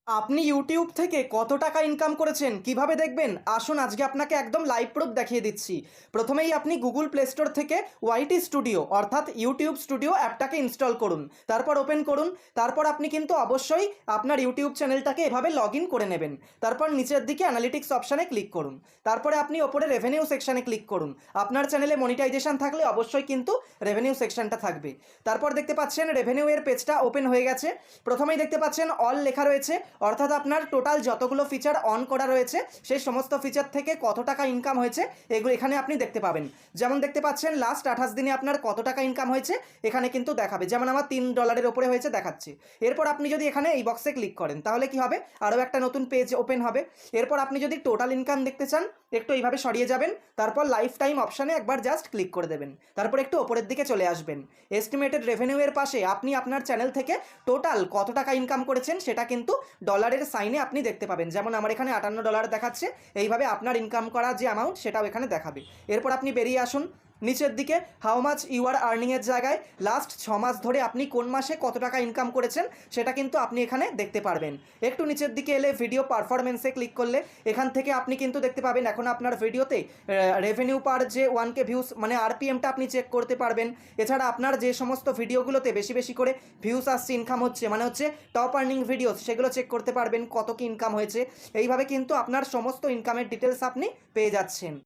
আপনি ইউটিউব থেকে কত টাকা ইনকাম করেছেন কিভাবে দেখবেন? আসুন আজকে আপনাকে একদম লাইভ প্রুফ দেখিয়ে দিচ্ছি। প্রথমেই আপনি গুগল প্লে স্টোর থেকে ওয়াইটি স্টুডিও অর্থাৎ ইউটিউব স্টুডিও অ্যাপটাকে ইনস্টল করুন। তারপর ওপেন করুন। তারপর আপনি কিন্তু অবশ্যই আপনার ইউটিউব চ্যানেলটাকে এভাবে লগ ইন করে নেবেন। তারপর নিচের দিকে অ্যানালিটিক্স অপশানে ক্লিক করুন। তারপরে আপনি ওপরে রেভিনিউ সেকশানে ক্লিক করুন। আপনার চ্যানেলে মনিটাইজেশন থাকলে অবশ্যই কিন্তু রেভিনিউ সেকশনটা থাকবে। তারপর দেখতে পাচ্ছেন রেভিনিউ এর পেজটা ওপেন হয়ে গেছে। প্রথমেই দেখতে পাচ্ছেন অল লেখা রয়েছে, অর্থাৎ আপনার টোটাল যতগুলো ফিচার অন করা রয়েছে সেই সমস্ত ফিচার থেকে কত টাকা ইনকাম হয়েছে এগুলো এখানে আপনি দেখতে পাবেন। যেমন দেখতে পাচ্ছেন লাস্ট 28 দিনে আপনার কত টাকা ইনকাম হয়েছে এখানে কিন্তু দেখাবে। যেমন আমার $3 ওপরে হয়েছে দেখাচ্ছে। এরপর আপনি যদি এখানে এই বক্সে ক্লিক করেন তাহলে কি হবে, আরও একটা নতুন পেজ ওপেন হবে। এরপর আপনি যদি টোটাল ইনকাম দেখতে চান একটু এইভাবে সরিয়ে যাবেন। তারপর লাইফ টাইম অপশানে একবার জাস্ট ক্লিক করে দেবেন। তারপর একটু ওপরের দিকে চলে আসবেন। এস্টিমেটেড রেভিনিউ এর পাশে আপনি আপনার চ্যানেল থেকে টোটাল কত টাকা ইনকাম করেছেন সেটা কিন্তু ডলারের সাইনে আপনি দেখতে পাবেন। যেমন আমার এখানে $58 দেখাচ্ছে। এইভাবে আপনার ইনকাম করা যে অ্যামাউন্ট সেটাও এখানে দেখাবে। এরপর আপনি বেরিয়ে আসুন। নিচের দিকে হাউ মাচ ইউ আর আর্নিংয়ের জায়গায় লাস্ট 6 মাস ধরে আপনি কোন মাসে কত টাকা ইনকাম করেছেন সেটা কিন্তু আপনি এখানে দেখতে পারবেন। একটু নিচের দিকে এলে ভিডিও পারফরমেন্সে ক্লিক করলে এখান থেকে আপনি কিন্তু দেখতে পাবেন এখন আপনার ভিডিওতে রেভিনিউ পার যে 1K ভিউস মানে আরপিএমটা আপনি চেক করতে পারবেন। এছাড়া আপনার যে সমস্ত ভিডিওগুলোতে বেশি বেশি করে ভিউস আসছে, ইনকাম হচ্ছে মানে হচ্ছে টপ আর্নিং ভিডিওস, সেগুলো চেক করতে পারবেন কত কি ইনকাম হয়েছে। এইভাবে কিন্তু আপনার সমস্ত ইনকামের ডিটেলস আপনি পেয়ে যাচ্ছেন।